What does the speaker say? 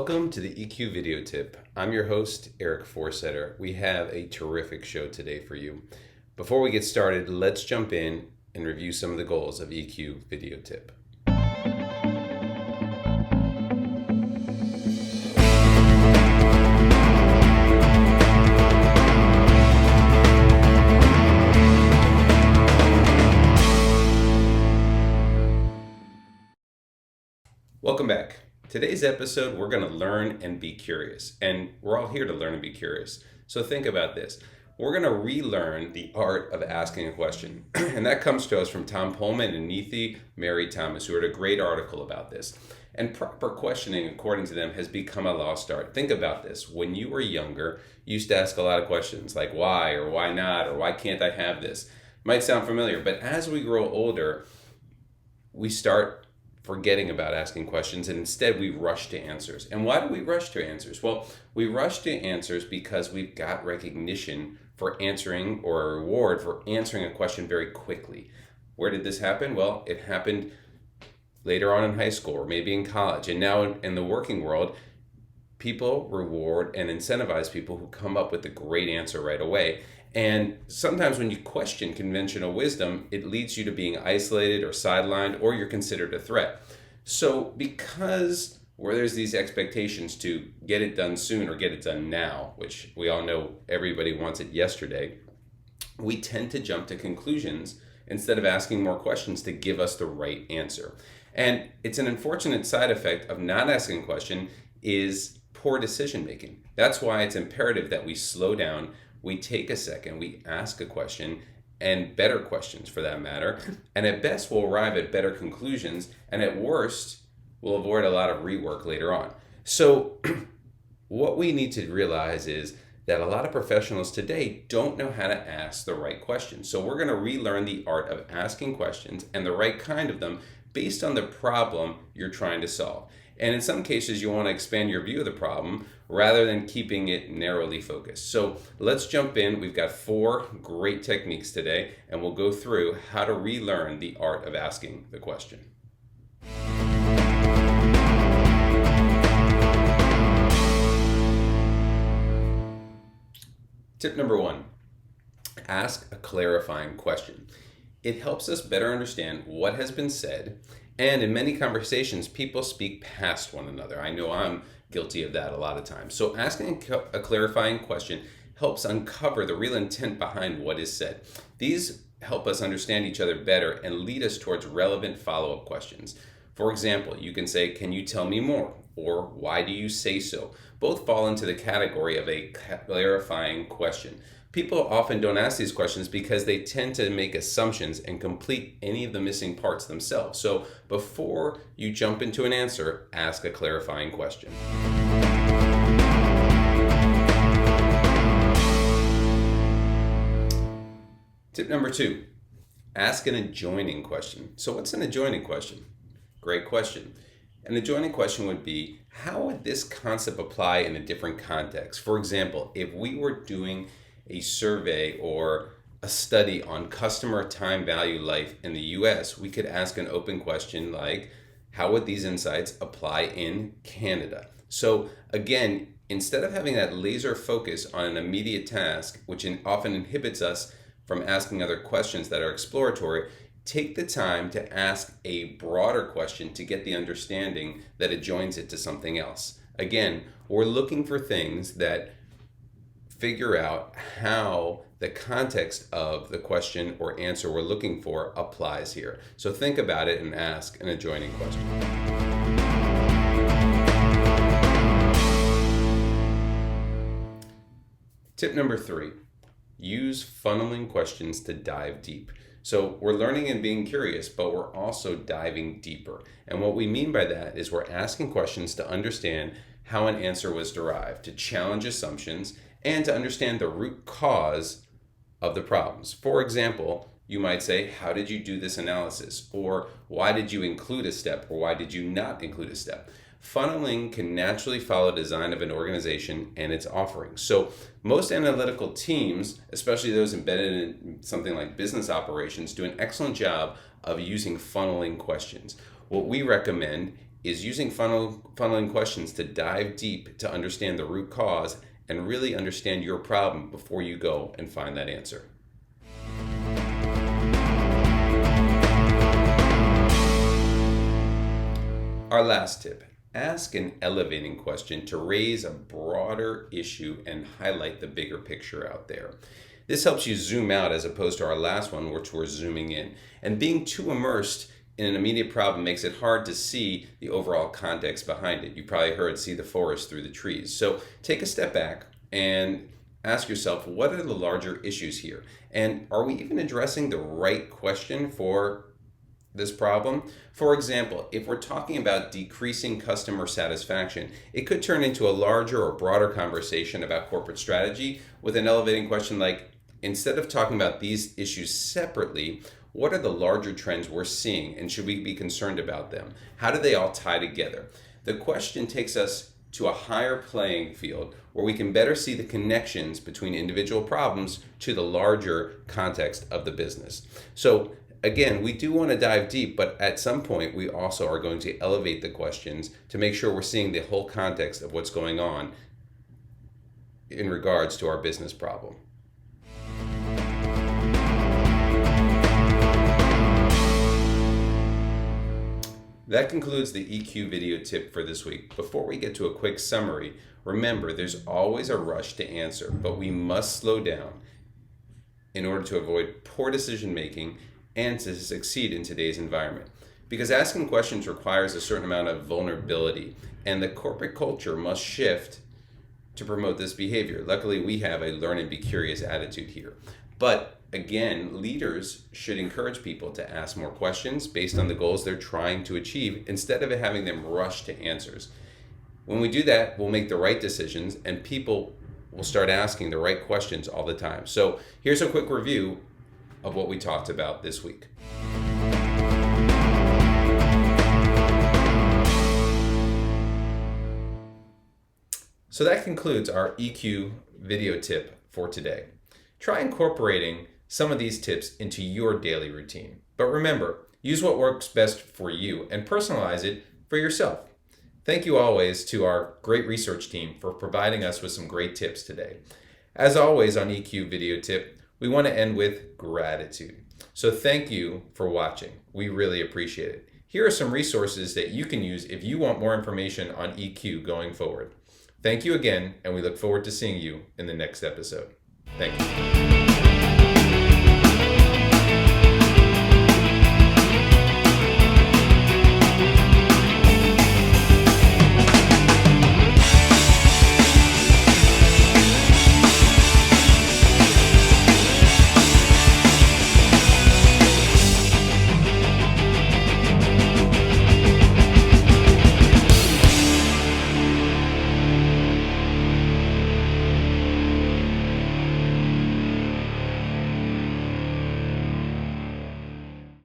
Welcome to the EQ video tip. I'm your host, Eric Forsetter. We have a terrific show today for you. Before we get started, let's jump in and review some of the goals of EQ video tip. Welcome back. Today's episode, we're going to learn and be curious. And we're all here to learn and be curious. So think about this. We're going to relearn the art of asking a question. And that comes to us from Tom Pullman and Neethi Mary Thomas, who wrote a great article about this. And proper questioning, according to them, has become a lost art. Think about this. When you were younger, you used to ask a lot of questions like why or why not or why can't I have this? Might sound familiar, but as we grow older, we start forgetting about asking questions, and instead we rush to answers. And why do we rush to answers? Well, we rush to answers because we've got recognition for answering, or a reward for answering a question very quickly. Where did this happen? Well, it happened later on in high school or maybe in college. And now in the working world, people reward and incentivize people who come up with a great answer right away. And sometimes when you question conventional wisdom, it leads you to being isolated or sidelined, or you're considered a threat. So because where there's these expectations to get it done soon or get it done now, which we all know everybody wants it yesterday, we tend to jump to conclusions instead of asking more questions to give us the right answer. And it's an unfortunate side effect of not asking a question is poor decision making. That's why it's imperative that we slow down. We take a second, we ask a question, and better questions for that matter, and at best we'll arrive at better conclusions, and at worst we'll avoid a lot of rework later on. So what we need to realize is that a lot of professionals today don't know how to ask the right questions. So we're going to relearn the art of asking questions, and the right kind of them, based on the problem you're trying to solve. And in some cases, you want to expand your view of the problem rather than keeping it narrowly focused. So let's jump in. We've got 4 great techniques today, and we'll go through how to relearn the art of asking the question. Tip number 1, ask a clarifying question. It helps us better understand what has been said. And in many conversations, people speak past one another. I know I'm guilty of that a lot of times. So asking a clarifying question helps uncover the real intent behind what is said. These help us understand each other better and lead us towards relevant follow-up questions. For example, you can say, "Can you tell me more?" or "Why do you say so?" Both fall into the category of a clarifying question. People often don't ask these questions because they tend to make assumptions and complete any of the missing parts themselves. So before you jump into an answer, ask a clarifying question. Tip number 2, ask an adjoining question. So what's an adjoining question? Great question. An adjoining question would be, how would this concept apply in a different context? For example, if we were doing a survey or a study on customer time value life in the US, we could ask an open question like, how would these insights apply in Canada? So again, instead of having that laser focus on an immediate task, which often inhibits us from asking other questions that are exploratory, take the time to ask a broader question to get the understanding that adjoins it to something else. Again, we're looking for things that figure out how the context of the question or answer we're looking for applies here. So think about it and ask an adjoining question. Tip number 3, use funneling questions to dive deep. So we're learning and being curious, but we're also diving deeper. And what we mean by that is we're asking questions to understand how an answer was derived, to challenge assumptions, and to understand the root cause of the problems. For example, you might say, how did you do this analysis? Or why did you include a step? Or why did you not include a step? Funneling can naturally follow the design of an organization and its offerings. So most analytical teams, especially those embedded in something like business operations, do an excellent job of using funneling questions. What we recommend is using funneling questions to dive deep to understand the root cause and really understand your problem before you go and find that answer. Our last tip: ask an elevating question to raise a broader issue and highlight the bigger picture out there. This helps you zoom out as opposed to our last one, which we're zooming in. And being too immersed in an immediate problem makes it hard to see the overall context behind it. You probably heard "see the forest through the trees." So take a step back and ask yourself, what are the larger issues here? And are we even addressing the right question for this problem? For example, if we're talking about decreasing customer satisfaction, it could turn into a larger or broader conversation about corporate strategy with an elevating question like, instead of talking about these issues separately, what are the larger trends we're seeing and should we be concerned about them? How do they all tie together? The question takes us to a higher playing field where we can better see the connections between individual problems to the larger context of the business. So again, we do want to dive deep, but at some point we also are going to elevate the questions to make sure we're seeing the whole context of what's going on in regards to our business problem. That concludes the EQ video tip for this week. Before we get to a quick summary, remember there's always a rush to answer, but we must slow down in order to avoid poor decision making and to succeed in today's environment. Because asking questions requires a certain amount of vulnerability, and the corporate culture must shift to promote this behavior. Luckily, we have a learn and be curious attitude here. But again, leaders should encourage people to ask more questions based on the goals they're trying to achieve instead of having them rush to answers. When we do that, we'll make the right decisions and people will start asking the right questions all the time. So here's a quick review of what we talked about this week. So that concludes our EQ video tip for today. Try incorporating some of these tips into your daily routine. But remember, use what works best for you and personalize it for yourself. Thank you always to our great research team for providing us with some great tips today. As always on EQ video tip, we want to end with gratitude. So thank you for watching. We really appreciate it. Here are some resources that you can use if you want more information on EQ going forward. Thank you again, and we look forward to seeing you in the next episode. Thank you.